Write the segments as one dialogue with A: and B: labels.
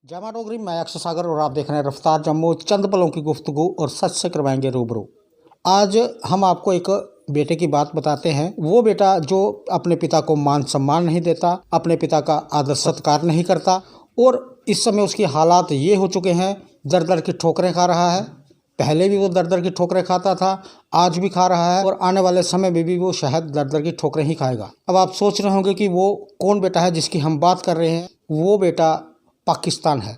A: जमा डोगरी, मैं अक्षय सागर और आप देख रहे हैं रफ्तार जम्मू। चंद पलों की गुफ्तगू और सच से करवाएंगे रूबरू। आज हम आपको एक बेटे की बात बताते हैं। वो बेटा जो अपने पिता को मान सम्मान नहीं देता, अपने पिता का आदर सत्कार नहीं करता और इस समय उसकी हालात ये हो चुके हैं, दर दर की ठोकरें खा रहा है। पहले भी वो दर दर की ठोकरें खाता था, आज भी खा रहा है और आने वाले समय में भी वो शायद दर दर की ठोकरें ही खाएगा। अब आप सोच रहे होंगे कि वो कौन बेटा है जिसकी हम बात कर रहे हैं। वो बेटा पाकिस्तान है।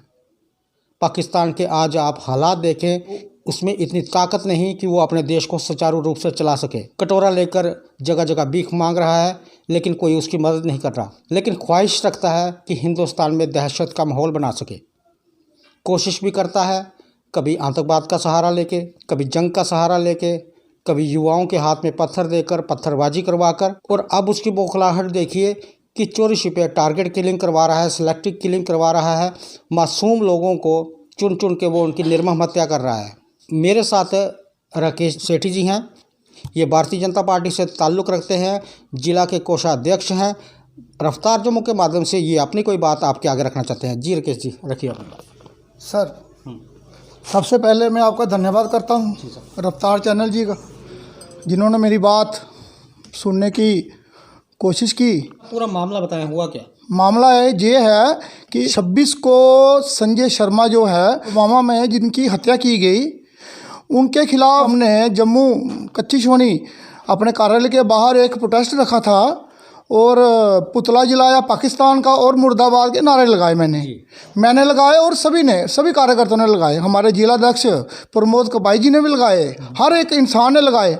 A: पाकिस्तान के आज आप हालात देखें, उसमें इतनी ताकत नहीं कि वो अपने देश को सुचारू रूप से चला सके। कटोरा लेकर जगह जगह भीख मांग रहा है, लेकिन कोई उसकी मदद नहीं कर रहा। लेकिन ख्वाहिश रखता है कि हिंदुस्तान में दहशत का माहौल बना सके। कोशिश भी करता है, कभी आतंकवाद का सहारा लेके, कभी जंग का सहारा लेके, कभी युवाओं के हाथ में पत्थर देकर, पत्थरबाजी करवाकर। और अब उसकी बौखलाहट देखिए कि चोरी छिपे टारगेट किलिंग करवा रहा है, सिलेक्टिव किलिंग करवा रहा है। मासूम लोगों को चुन चुन के वो उनकी निर्मम हत्या कर रहा है। मेरे साथ राकेश सेठी जी हैं। ये भारतीय जनता पार्टी से ताल्लुक़ रखते हैं, जिला के कोषाध्यक्ष हैं। रफ्तार जम्मू के माध्यम से ये अपनी कोई बात आपके आगे रखना चाहते हैं। जी राकेश जी, रखिए अपनी बात।
B: सर, सबसे पहले मैं आपका धन्यवाद करता हूँ रफ्तार चैनल जी का, जिन्होंने मेरी बात सुनने की कोशिश की।
A: पूरा मामला बताएं, हुआ क्या?
B: मामला ये है कि 26 को संजय शर्मा जो है पुलवामा में जिनकी हत्या की गई, उनके खिलाफ हमने जम्मू कच्ची छोनी अपने कार्यालय के बाहर एक प्रोटेस्ट रखा था और पुतला जलाया पाकिस्तान का और मुर्दाबाद के नारे लगाए। मैंने लगाए और सभी कार्यकर्ताओं ने लगाए। हमारे जिलाध्यक्ष प्रमोद कपाई जी ने भी लगाए, हर एक इंसान ने लगाए।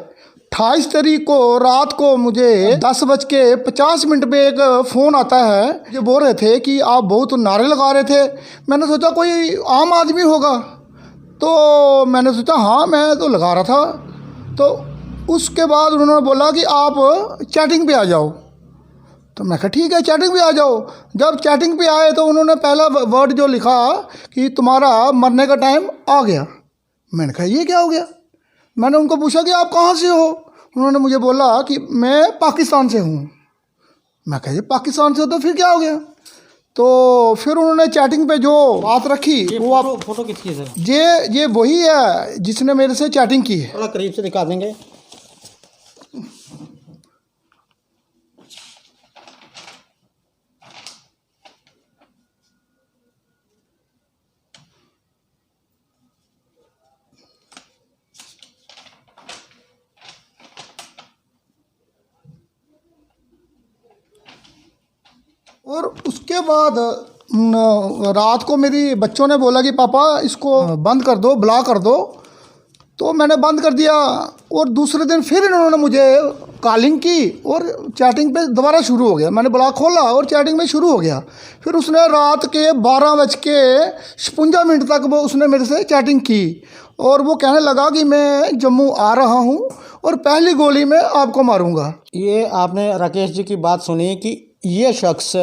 B: 28 तारीख को रात को मुझे 10:50 पे एक फ़ोन आता है, जो बोल रहे थे कि आप बहुत नारे लगा रहे थे। मैंने सोचा कोई आम आदमी होगा, तो मैंने सोचा हाँ मैं तो लगा रहा था। तो उसके बाद उन्होंने बोला कि आप चैटिंग पे आ जाओ। तो मैं कहा ठीक है, चैटिंग पे आ जाओ। जब चैटिंग पे आए तो उन्होंने पहला वर्ड जो लिखा कि तुम्हारा मरने का टाइम आ गया। मैंने कहा ये क्या हो गया? मैंने उनको पूछा कि आप कहाँ से हो? उन्होंने मुझे बोला कि मैं पाकिस्तान से हूँ। मैं कहा ये पाकिस्तान से हो तो फिर क्या हो गया? तो फिर उन्होंने चैटिंग पे जो बात रखी वो आप
A: फोटो किसकी है?
B: ये वही है जिसने मेरे से चैटिंग की है।
A: थोड़ा करीब से दिखा देंगे।
B: और उसके बाद रात को मेरी बच्चों ने बोला कि पापा इसको बंद कर दो, ब्लॉक कर दो। तो मैंने बंद कर दिया और दूसरे दिन फिर इन्होंने मुझे कॉलिंग की और चैटिंग पे दोबारा शुरू हो गया। मैंने ब्लॉक खोला और चैटिंग में शुरू हो गया। फिर उसने रात के 12:56 तक वो उसने मेरे से चैटिंग की और वो कहने लगा कि मैं जम्मू आ रहा हूँ और पहली गोली में आपको मारूंगा।
A: ये आपने राकेश जी की बात सुनी कि ये शख्स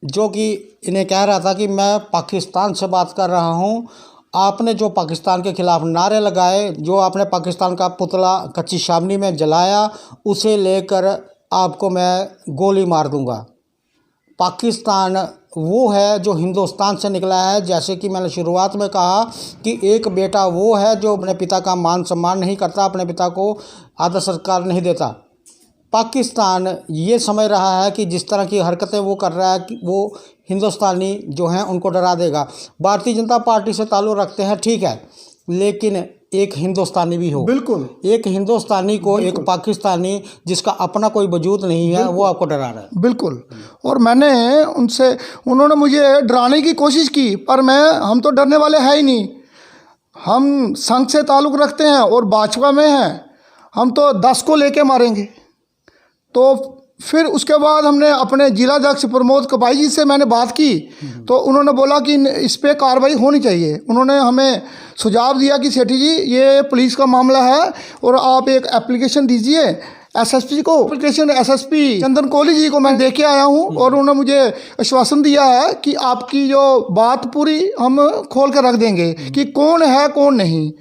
A: जो कि इन्हें कह रहा था कि मैं पाकिस्तान से बात कर रहा हूँ, आपने जो पाकिस्तान के ख़िलाफ़ नारे लगाए, जो आपने पाकिस्तान का पुतला कच्ची छावनी में जलाया, उसे लेकर आपको मैं गोली मार दूंगा। पाकिस्तान वो है जो हिंदुस्तान से निकला है। जैसे कि मैंने शुरुआत में कहा कि एक बेटा वो है जो अपने पिता का मान सम्मान नहीं करता, अपने पिता को आदर सत्कार नहीं देता। पाकिस्तान ये समझ रहा है कि जिस तरह की हरकतें वो कर रहा है कि वो हिंदुस्तानी जो हैं उनको डरा देगा। भारतीय जनता पार्टी से ताल्लुक़ रखते हैं, ठीक है, लेकिन एक हिंदुस्तानी भी हो।
B: बिल्कुल,
A: एक हिंदुस्तानी को एक पाकिस्तानी जिसका अपना कोई वजूद नहीं है वो आपको डरा रहा है।
B: बिल्कुल। और उन्होंने मुझे डराने की कोशिश की, पर हम तो डरने वाले हैं ही नहीं। हम संघ से ताल्लुक़ रखते हैं और भाजपा में हैं, हम तो 10 को लेके मारेंगे। तो फिर उसके बाद हमने अपने जिलाध्यक्ष प्रमोद कपाई जी से मैंने बात की, तो उन्होंने बोला कि इस पर कार्रवाई होनी चाहिए। उन्होंने हमें सुझाव दिया कि सेठी जी ये पुलिस का मामला है और आप एक एप्लीकेशन दीजिए एसएसपी को। एप्लीकेशन एसएसपी चंदन कोहली जी को मैं दे के आया हूँ और उन्होंने मुझे आश्वासन दिया है कि आपकी जो बात पूरी हम खोल कर रख देंगे कि कौन है कौन नहीं।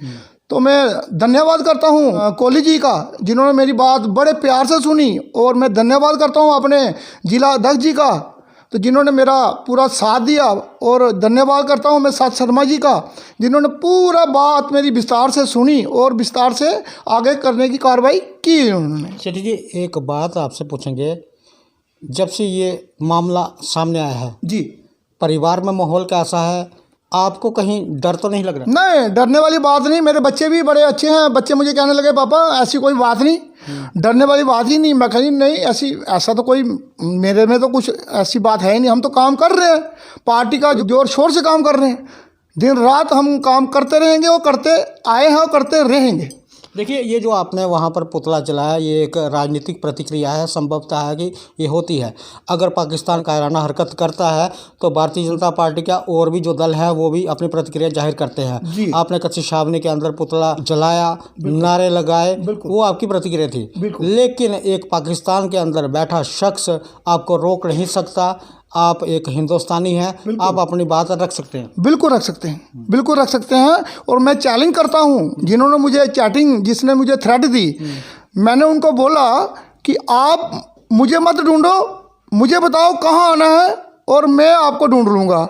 B: तो मैं धन्यवाद करता हूँ कोहली जी का, जिन्होंने मेरी बात बड़े प्यार से सुनी। और मैं धन्यवाद करता हूँ अपने जिला अध्यक्ष जी का, तो जिन्होंने मेरा पूरा साथ दिया, और धन्यवाद करता हूँ मैं साथ शर्मा जी का, जिन्होंने पूरा बात मेरी विस्तार से सुनी और विस्तार से आगे करने की कार्रवाई की उन्होंने।
A: सेठी जी, एक बात आपसे पूछेंगे, जब से ये मामला सामने आया है
B: जी,
A: परिवार में माहौल कैसा है? आपको कहीं डर तो नहीं लग रहा?
B: नहीं, डरने वाली बात नहीं। मेरे बच्चे भी बड़े अच्छे हैं। बच्चे मुझे कहने लगे पापा ऐसी कोई बात नहीं, डरने वाली बात ही नहीं। मैं कहीं नहीं, ऐसा तो कोई मेरे में तो कुछ ऐसी बात है ही नहीं। हम तो काम कर रहे हैं, पार्टी का जोर शोर से काम कर रहे हैं। दिन रात हम काम करते रहेंगे और करते आए हैं और करते रहेंगे।
A: देखिए, ये जो आपने वहाँ पर पुतला जलाया, ये एक राजनीतिक प्रतिक्रिया है, संभवतः है कि ये होती है। अगर पाकिस्तान कायराना हरकत करता है तो भारतीय जनता पार्टी का और भी जो दल है वो भी अपनी प्रतिक्रिया जाहिर करते हैं। आपने कच्ची छावनी के अंदर पुतला जलाया, नारे लगाए, वो आपकी प्रतिक्रिया थी। लेकिन एक पाकिस्तान के अंदर बैठा शख्स आपको रोक नहीं सकता। आप एक हिंदुस्तानी हैं, आप अपनी बात रख सकते हैं।
B: बिल्कुल रख सकते हैं, बिल्कुल रख सकते हैं। और मैं चैलेंज करता हूं, जिन्होंने मुझे जिसने मुझे थ्रेट दी, मैंने उनको बोला कि आप मुझे मत ढूंढो, मुझे बताओ कहाँ आना है और मैं आपको ढूंढ लूँगा।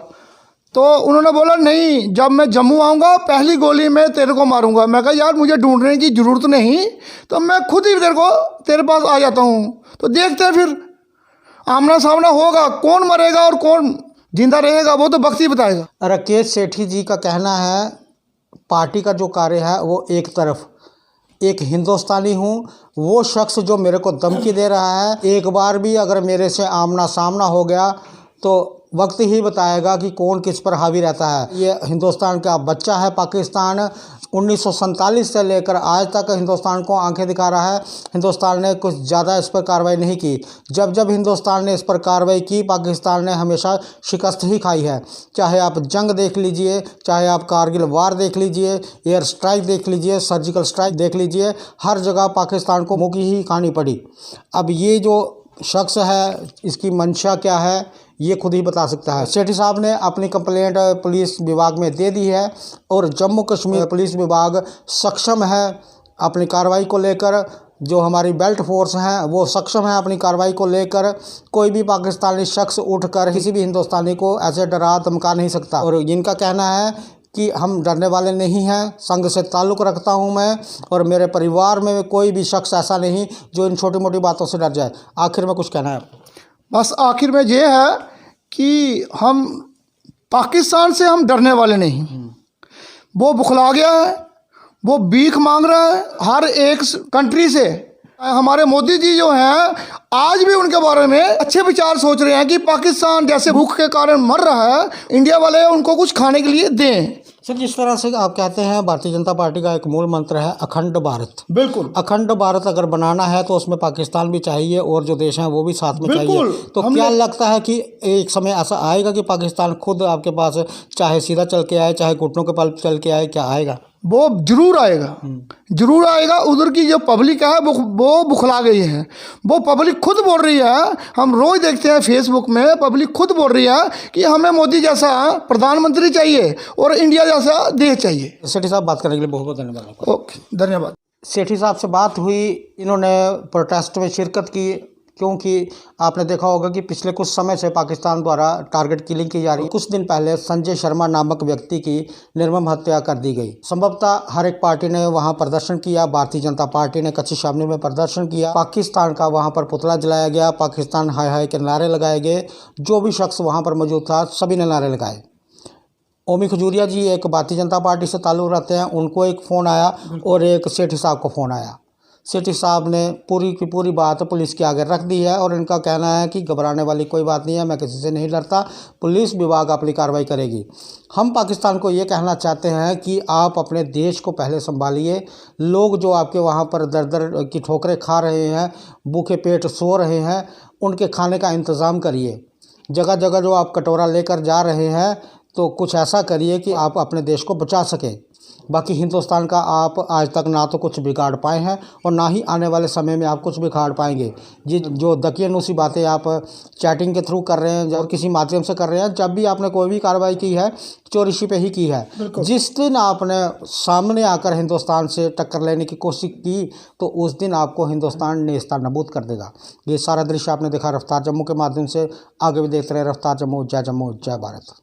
B: तो उन्होंने बोला नहीं, जब मैं जम्मू आऊँगा पहली गोली मैं तेरे को मारूंगा। मैं कहा यार मुझे ढूंढने की ज़रूरत नहीं, तो मैं खुद ही तेरे पास आ जाता हूँ। तो देखते हैं फिर आमना सामना होगा, कौन मरेगा और कौन जिंदा रहेगा वो तो वक्त ही बताएगा।
A: राकेश सेठी जी का कहना है पार्टी का जो कार्य है वो एक तरफ, एक हिंदुस्तानी हूँ, वो शख्स जो मेरे को धमकी दे रहा है, एक बार भी अगर मेरे से आमना सामना हो गया तो वक्त ही बताएगा कि कौन किस पर हावी रहता है। ये हिंदुस्तान का बच्चा है। पाकिस्तान 1947 से लेकर आज तक हिंदुस्तान को आंखें दिखा रहा है। हिंदुस्तान ने कुछ ज़्यादा इस पर कार्रवाई नहीं की। जब जब हिंदुस्तान ने इस पर कार्रवाई की, पाकिस्तान ने हमेशा शिकस्त ही खाई है। चाहे आप जंग देख लीजिए, चाहे आप कारगिल वार देख लीजिए, एयर स्ट्राइक देख लीजिए, सर्जिकल स्ट्राइक देख लीजिए, हर जगह पाकिस्तान को मुँह की ही खानी पड़ी। अब ये जो शख्स है, इसकी मंशा क्या है ये खुद ही बता सकता है। सेठी साहब ने अपनी कंप्लेंट पुलिस विभाग में दे दी है और जम्मू कश्मीर पुलिस विभाग सक्षम है अपनी कार्रवाई को लेकर। जो हमारी बेल्ट फोर्स हैं वो सक्षम है अपनी कार्रवाई को लेकर। कोई भी पाकिस्तानी शख्स उठकर किसी भी हिंदुस्तानी को ऐसे डरा धमका नहीं सकता। और इनका कहना है कि हम डरने वाले नहीं हैं, संघ से ताल्लुक़ रखता हूं मैं, और मेरे परिवार में कोई भी शख्स ऐसा नहीं जो इन छोटी मोटी बातों से डर जाए। आखिर में कुछ कहना है?
B: बस आखिर में ये है कि हम पाकिस्तान से हम डरने वाले नहीं। वो बुखला गया है, वो भीख मांग रहा है हर एक कंट्री से। हमारे मोदी जी जो हैं आज भी उनके बारे में अच्छे विचार सोच रहे हैं कि पाकिस्तान जैसे भूख के कारण मर रहा है, इंडिया वाले उनको कुछ खाने के लिए दें।
A: सर, जिस तरह से आप कहते हैं भारतीय जनता पार्टी का एक मूल मंत्र है अखंड भारत।
B: बिल्कुल,
A: अखंड भारत अगर बनाना है तो उसमें पाकिस्तान भी चाहिए और जो देश हैं वो भी साथ में चाहिए। तो क्या लगता है कि एक समय ऐसा आएगा कि पाकिस्तान खुद आपके पास चाहे सीधा चल के आए, चाहे घुटनों के बल चल के आए? क्या आएगा?
B: वो जरूर आएगा, जरूर आएगा। उधर की जो पब्लिक है वो बुखला गई है। वो पब्लिक खुद बोल रही है, हम रोज देखते हैं फेसबुक में, पब्लिक खुद बोल रही है कि हमें मोदी जैसा प्रधानमंत्री चाहिए और इंडिया जैसा देश चाहिए।
A: सेठी साहब, बात करने के लिए बहुत बहुत धन्यवाद।
B: ओके, धन्यवाद।
A: सेठी साहब से बात हुई, इन्होंने प्रोटेस्ट में शिरकत की, क्योंकि आपने देखा होगा कि पिछले कुछ समय से पाकिस्तान द्वारा टारगेट किलिंग की जा रही है। कुछ दिन पहले संजय शर्मा नामक व्यक्ति की निर्मम हत्या कर दी गई। संभवतः हर एक पार्टी ने वहां प्रदर्शन किया। भारतीय जनता पार्टी ने कच्ची छावनी में प्रदर्शन किया, पाकिस्तान का वहां पर पुतला जलाया गया, पाकिस्तान हाय हाय के नारे लगाए गए। जो भी शख्स वहाँ पर मौजूद था सभी ने नारे लगाए। ओमी खजूरिया जी एक भारतीय जनता पार्टी से ताल्लुक़ रखते हैं, उनको एक फ़ोन आया और एक सेठी साहब को फ़ोन आया। सेठी साहब ने पूरी की पूरी बात पुलिस के आगे रख दी है और इनका कहना है कि घबराने वाली कोई बात नहीं है, मैं किसी से नहीं डरता, पुलिस विभाग अपनी कार्रवाई करेगी। हम पाकिस्तान को ये कहना चाहते हैं कि आप अपने देश को पहले संभालिए। लोग जो आपके वहाँ पर दर दर की ठोकरें खा रहे हैं, भूखे पेट सो रहे हैं, उनके खाने का इंतज़ाम करिए। जगह जगह जो आप कटोरा लेकर जा रहे हैं तो कुछ ऐसा करिए कि आप अपने देश को बचा सकें। बाकी हिंदुस्तान का आप आज तक ना तो कुछ बिगाड़ पाए हैं और ना ही आने वाले समय में आप कुछ बिगाड़ पाएंगे। ये जो दकियानूसी बातें आप चैटिंग के थ्रू कर रहे हैं और किसी माध्यम से कर रहे हैं, जब भी आपने कोई भी कार्रवाई की है चोरिशी पे ही की है। जिस दिन आपने सामने आकर हिंदुस्तान से टक्कर लेने की कोशिश की तो उस दिन आपको हिंदुस्तान नेस्ता नबूद कर देगा। ये सारा दृश्य आपने देखा रफ्तार जम्मू के माध्यम से। आगे भी देखते रहे रफ्तार जम्मू। जय भारत।